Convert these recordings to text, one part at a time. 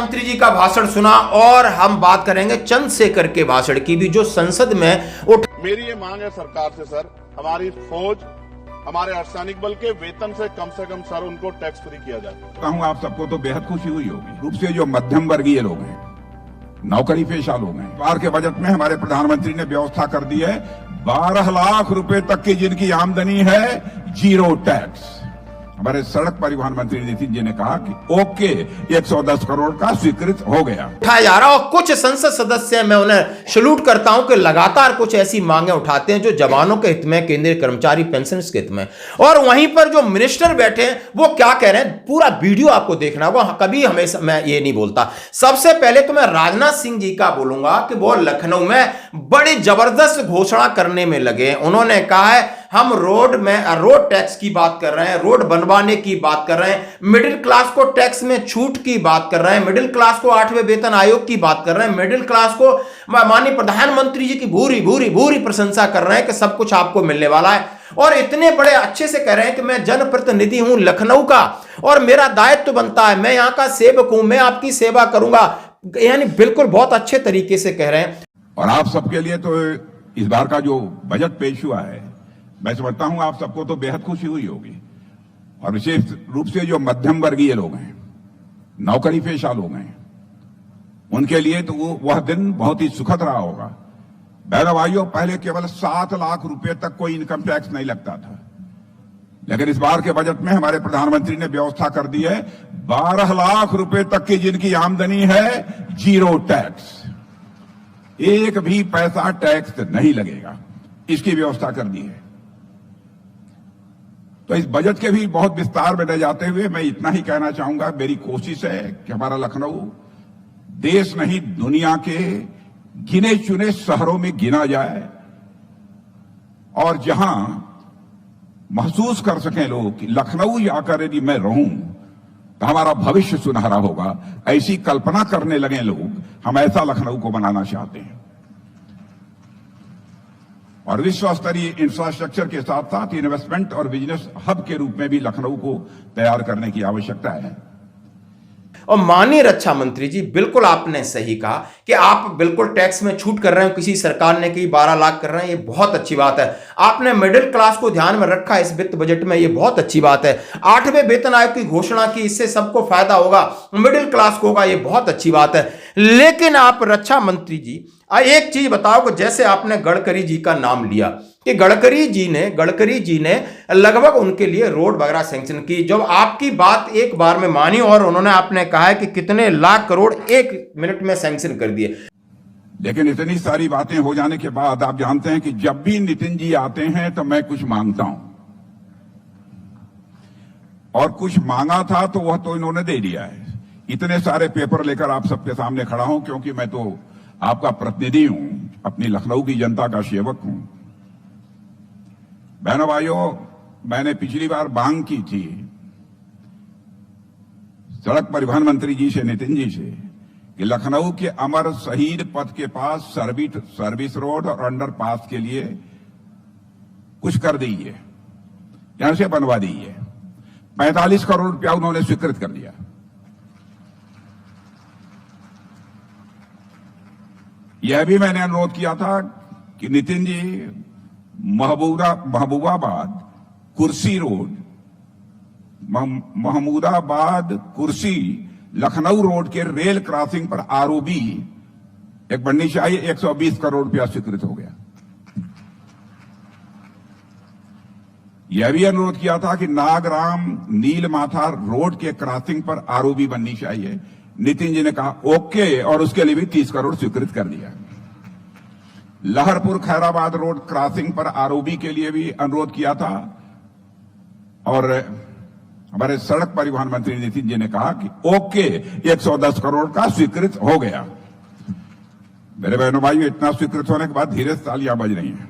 मंत्री जी का भाषण सुना और हम बात करेंगे चंद्रशेखर के भाषण की भी, जो संसद में उठ। मेरी ये मांग है सरकार से सर, हमारी फौज, हमारे अर्धसैनिक बल के वेतन से कम सर उनको टैक्स फ्री किया जाए। कहूँ आप सबको तो बेहद खुशी हुई होगी, रूप से जो मध्यम वर्गीय लोग हैं, नौकरी पेशा लोग हैं। बार के बजट में हमारे प्रधानमंत्री ने व्यवस्था कर दी है 12 लाख रुपए तक की जिनकी आमदनी है, जीरो टैक्स। हमारे सड़क परिवहन मंत्री नितिन जी ने कहा कि ओके 110 करोड़ का स्वीकृत हो गया, उठाया जा रहा। और कुछ संसद सदस्य हैं, मैं उन्हें सैल्यूट करता हूं कि लगातार कुछ ऐसी मांगे उठाते हैं जो जवानों के हित में, केंद्रीय कर्मचारी पेंशन के हित में। और वहीं पर जो मिनिस्टर बैठे हैं वो क्या कह रहे हैं, पूरा वीडियो आपको देखना होगा। कभी हमेशा मैं ये नहीं बोलता। सबसे पहले तो मैं राजनाथ सिंह जी का बोलूंगा कि वो लखनऊ में बड़ी जबरदस्त घोषणा करने में लगे। उन्होंने कहा है हम रोड टैक्स की बात कर रहे हैं, रोड बनवाने की बात कर रहे हैं, मिडिल क्लास को टैक्स में छूट की बात कर रहे हैं, मिडिल क्लास को 8वें वेतन आयोग की बात कर रहे हैं, मिडिल क्लास को माननीय प्रधानमंत्री जी की भूरी भूरी भूरी प्रशंसा कर रहे हैं कि सब कुछ आपको मिलने वाला है। और इतने बड़े अच्छे से कह रहे हैं कि मैं जनप्रतिनिधि हूं लखनऊ का और मेरा दायित्व बनता है, मैं यहां का सेवक हूं, मैं आपकी सेवा करूंगा। यानी बिल्कुल बहुत अच्छे तरीके से कह रहे हैं। और आप सबके लिए तो इस बार का जो बजट पेश हुआ है, मैं समझता हूं आप सबको तो बेहद खुशी हुई होगी। और विशेष रूप से जो मध्यम वर्गीय लोग हैं, नौकरी पेशा लोग हैं, उनके लिए तो वह दिन बहुत ही सुखद रहा होगा। बहनों भाइयों, पहले केवल 7 लाख रुपए तक कोई इनकम टैक्स नहीं लगता था, लेकिन इस बार के बजट में हमारे प्रधानमंत्री ने व्यवस्था कर दी है 12 लाख रुपए तक की जिनकी आमदनी है, जीरो टैक्स। एक भी पैसा टैक्स नहीं लगेगा, इसकी व्यवस्था कर दी है। तो इस बजट के भी बहुत विस्तार में न जाते हुए मैं इतना ही कहना चाहूंगा, मेरी कोशिश है कि हमारा लखनऊ देश नहीं दुनिया के गिने चुने शहरों में गिना जाए और जहां महसूस कर सकें लोग कि लखनऊ आकर यदि मैं रहूं तो हमारा भविष्य सुनहरा होगा, ऐसी कल्पना करने लगे लोग। हम ऐसा लखनऊ को बनाना चाहते हैं और विश्व स्तरीय इंफ्रास्ट्रक्चर के साथ साथ इन्वेस्टमेंट और बिजनेस हब के रूप में भी लखनऊ को तैयार करने की आवश्यकता है। और माननीय रक्षा मंत्री जी, बिल्कुल आपने सही कहा कि आप बिल्कुल टैक्स में छूट कर रहे हैं। किसी सरकार ने कही 12 लाख कर रहे हैं, ये बहुत अच्छी बात है। आपने मिडिल क्लास को ध्यान में रखा इस वित्त बजट में, ये बहुत अच्छी बात है। 8वें वेतन आयोग की घोषणा की, इससे सबको फायदा होगा, मिडिल क्लास को होगा, ये बहुत अच्छी बात है। लेकिन आप रक्षा मंत्री जी एक चीज बताओ कि जैसे आपने गडकरी जी का नाम लिया कि गडकरी जी ने लगभग उनके लिए रोड वगैरह सैंक्शन की, जब आपकी बात एक बार में मानी और उन्होंने आपने कहा है कि कितने लाख करोड़ 1 मिनट में सैंक्शन कर दिए। लेकिन इतनी सारी बातें हो जाने के बाद आप जानते हैं कि जब भी नितिन जी आते हैं तो मैं कुछ मांगता हूं, और कुछ मांगा था तो वह तो इन्होंने दे दिया है। इतने सारे पेपर लेकर आप सबके सामने खड़ा हूं क्योंकि मैं तो आपका प्रतिनिधि हूं, अपनी लखनऊ की जनता का सेवक हूं। बहनों भाइयों, मैंने पिछली बार मांग की थी सड़क परिवहन मंत्री जी से, नितिन जी से, कि लखनऊ के अमर शहीद पथ के पास सर्विस रोड और अंडरपास के लिए कुछ कर दीजिए, यहां से बनवा दीजिए। 45 करोड़ रुपया उन्होंने स्वीकृत कर दिया। यह भी मैंने अनुरोध किया था कि नितिन जी महबूबाबाद कुर्सी रोड, महमूदाबाद कुर्सी लखनऊ रोड के रेल क्रॉसिंग पर आरओबी एक बननी चाहिए। 120 करोड़ रुपया स्वीकृत हो गया। यह भी अनुरोध किया था कि नागराम नीलमाथा रोड के क्रॉसिंग पर आरओबी बननी चाहिए। नितिन जी ने कहा ओके, और उसके लिए भी 30 करोड़ स्वीकृत कर दिया। लहरपुर खैराबाद रोड क्रॉसिंग पर आरओबी के लिए भी अनुरोध किया था और हमारे सड़क परिवहन मंत्री नितिन जी ने कहा कि ओके 110 करोड़ का स्वीकृत हो गया। मेरे बहनों भाइयों, इतना स्वीकृत होने के बाद धीरे से तालियां बज रही हैं।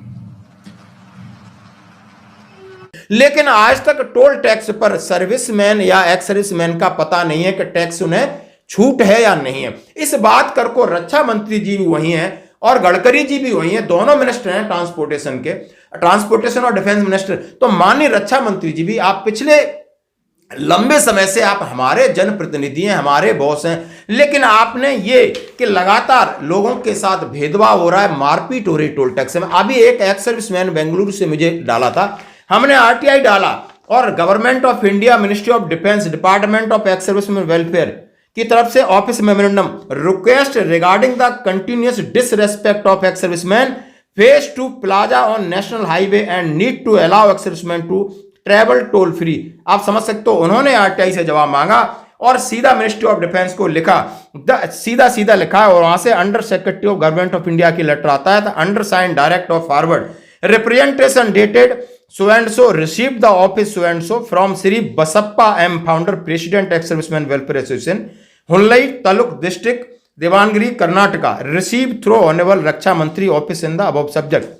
लेकिन आज तक टोल टैक्स पर सर्विसमैन या एक्स सर्विसमैन का पता नहीं है कि टैक्स उन्हें छूट है या नहीं है। इस बात कर को रक्षा मंत्री जी भी वही हैं और गडकरी जी भी वही हैं, दोनों मिनिस्टर हैं ट्रांसपोर्टेशन और डिफेंस मिनिस्टर। तो माननीय रक्षा मंत्री जी भी, आप पिछले लंबे समय से आप हमारे जनप्रतिनिधि हैं, हमारे बॉस हैं, लेकिन आपने ये कि लगातार लोगों के साथ भेदभाव हो रहा है, मारपीट हो रही टोल टैक्स में। अभी एक एक्स सर्विसमैन बेंगलुरु से मुझे डाला था, हमने आरटीआई डाला और government of India, ministry of defence, department of ex serviceman welfare की तरफ से office memorandum request regarding the continuous disrespect of ex serviceman phase to plaza on national highway and need to allow ex serviceman to travel toll free. आप समझ सकते हो, उन्होंने RTI से जवाब मांगा और सीधा मिनिस्ट्री ऑफ डिफेंस को लिखा, सीधा लिखा और वहां से under secretary of government of India की लेटर आता है, under sign direct of forward representation dated so and so received the office so and so from Sri Basappa M founder president ex serviceman welfare association Hunlai Taluk district Devangiri Karnataka received through honorable रक्षा मंत्री office in the above subject।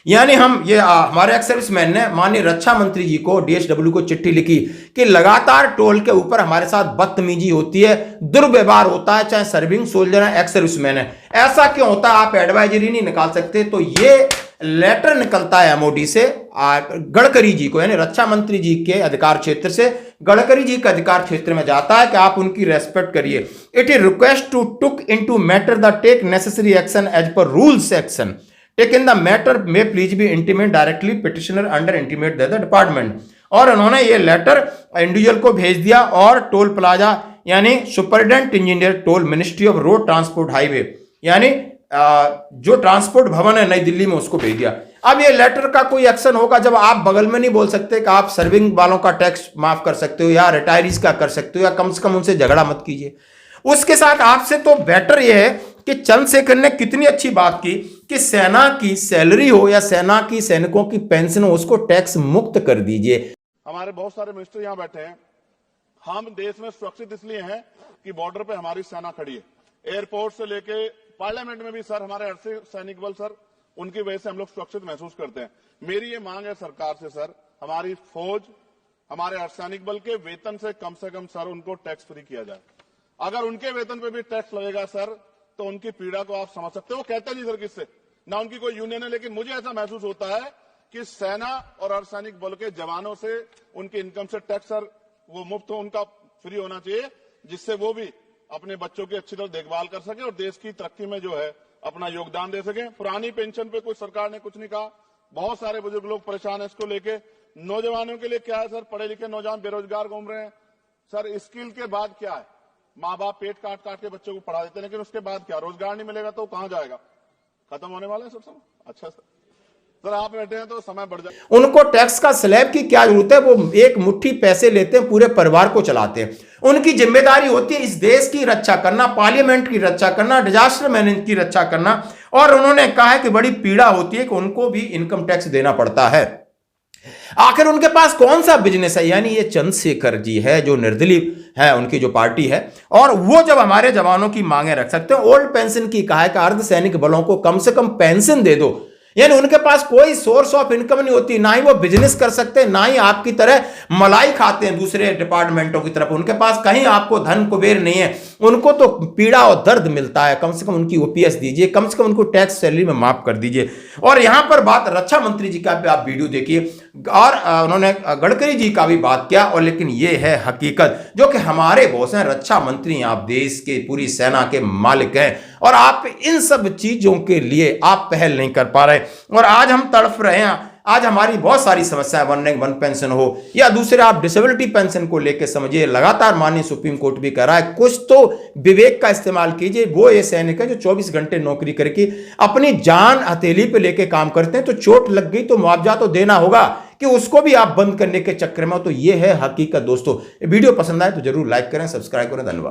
यानी हम ये हमारे ex serviceman ने माननीय रक्षा मंत्री जी को, डीएचडब्ल्यू को चिट्ठी लिखी कि लगातार टोल के ऊपर हमारे साथ बदतमीजी होती है, दुर्व्यवहार होता है, चाहे सर्विंग सोल्जर है, एक्स सर्विसमैन है। ऐसा क्यों होता है? आप एडवाइजरी नहीं निकाल सकते। तो ये लेटर निकलता है एमओडी से गडकरी जी को, यानी रक्षा मंत्री जी के अधिकार क्षेत्र से गडकरी जी के अधिकार क्षेत्र में जाता है कि आप उनकी रेस्पेक्ट करिए। It is request to took into matter the take necessary action as per rules action taken the matter may please be intimate directly petitioner under intimate the department. और उन्होंने ये लेटर इंडिविजुअल को भेज दिया और toll plaza यानी superintendent engineer toll, ministry of road transport highway, यानी जो ट्रांसपोर्ट भवन है नई दिल्ली में, उसको भेज दिया। अब ये लेटर का कोई एक्शन होगा जब आप बगल में नहीं बोल सकते कि आप सर्विंग वालों का टैक्स माफ कर सकते हो या रिटायरीज का कर सकते हो या कम से कम उनसे झगड़ा मत कीजिए। उसके साथ आपसे तो बेटर यह है कि चंद्रशेखर ने कितनी अच्छी बात की कि सेना की सैलरी हो या सेना की सैनिकों की पेंशन हो, उसको टैक्स मुक्त कर दीजिए। हमारे बहुत सारे मिनिस्टर यहाँ बैठे हैं। हम देश में सुरक्षित इसलिए हैं कि बॉर्डर पे हमारी सेना खड़ी है। एयरपोर्ट से लेके पार्लियामेंट में भी सर हमारे अर्धसैनिक बल सर, उनकी वजह से हम लोग सुरक्षित महसूस करते हैं। मेरी ये मांग है सरकार से सर, हमारी फौज, हमारे अर्धसैनिक बल के वेतन से कम सर उनको टैक्स फ्री किया जाए। अगर उनके वेतन पे भी टैक्स लगेगा सर तो उनकी पीड़ा को आप समझ सकते हो। वो कहते नहीं सर किससे, ना उनकी कोई यूनियन है, लेकिन मुझे ऐसा महसूस होता है कि सेना और अर्धसैनिक बल के जवानों से उनकी इनकम से टैक्स सर वो मुफ्त हो, उनका फ्री होना चाहिए, जिससे वो भी अपने बच्चों की अच्छी तरह देखभाल कर सके और देश की तरक्की में जो है अपना योगदान दे सके। पुरानी पेंशन पे कोई सरकार ने कुछ नहीं कहा, बहुत सारे बुजुर्ग लोग परेशान है इसको लेके। नौजवानों के लिए क्या है सर, पढ़े लिखे नौजवान बेरोजगार घूम रहे हैं सर। स्किल के बाद क्या है, माँ बाप पेट काट काट के बच्चों को पढ़ा देते हैं, लेकिन उसके बाद क्या, रोजगार नहीं मिलेगा तो कहां जाएगा, खत्म होने वाला है सब समय। अच्छा सर आप बैठे हैं तो समय बढ़ जाए। उनको टैक्स का स्लैब की क्या जरूरत है? वो एक मुट्ठी पैसे लेते हैं, पूरे परिवार को चलाते हैं। उनकी जिम्मेदारी होती है इस देश की रक्षा करना, पार्लियामेंट की रक्षा करना, डिजास्टर मैनेजमेंट की रक्षा करना। और उन्होंने कहा है कि बड़ी पीड़ा होती है कि उनको भी इनकम टैक्स देना पड़ता है। आखिर उनके पास कौन सा बिजनेस है? यानी ये चंद्रशेखर जी है जो निर्दलीय है, उनकी जो पार्टी है, और वो जब हमारे जवानों की मांगे रख सकते हैं, ओल्ड पेंशन की कहा है कि अर्धसैनिक बलों को कम से कम पेंशन दे दो, यानी उनके पास कोई सोर्स ऑफ इनकम नहीं होती, ना ही वो बिजनेस कर सकते, ना ही आपकी तरह मलाई खाते हैं दूसरे डिपार्टमेंटों की तरफ। उनके पास कहीं आपको धन कुबेर नहीं है, उनको तो पीड़ा और दर्द मिलता है। कम से कम उनकी ओपीएस दीजिए, कम से कम उनको टैक्स सैलरी में माफ कर दीजिए। और यहां पर बात रक्षा मंत्री जी का भी आप वीडियो देखिए, और उन्होंने गडकरी जी का भी बात किया। और लेकिन ये है हकीकत जो कि हमारे बॉस हैं, रक्षा मंत्री, आप देश के पूरी सेना के मालिक हैं, और आप इन सब चीजों के लिए आप पहल नहीं कर पा रहे। और आज हम तड़फ रहे हैं, आज हमारी बहुत सारी समस्याएं, वन रैंक वन पेंशन हो या दूसरे आप डिसेबिलिटी पेंशन को लेकर समझिए, लगातार माननीय सुप्रीम कोर्ट भी कर रहा है, कुछ तो विवेक का इस्तेमाल कीजिए। वो ये सैनिक है जो 24 घंटे नौकरी करके अपनी जान हथेली पे लेके काम करते हैं, तो चोट लग गई तो मुआवजा तो देना होगा, कि उसको भी आप बंद करने के चक्कर में हो। तो ये है हकीकत दोस्तों। वीडियो पसंद आए तो जरूर लाइक करें, सब्सक्राइब करें। धन्यवाद।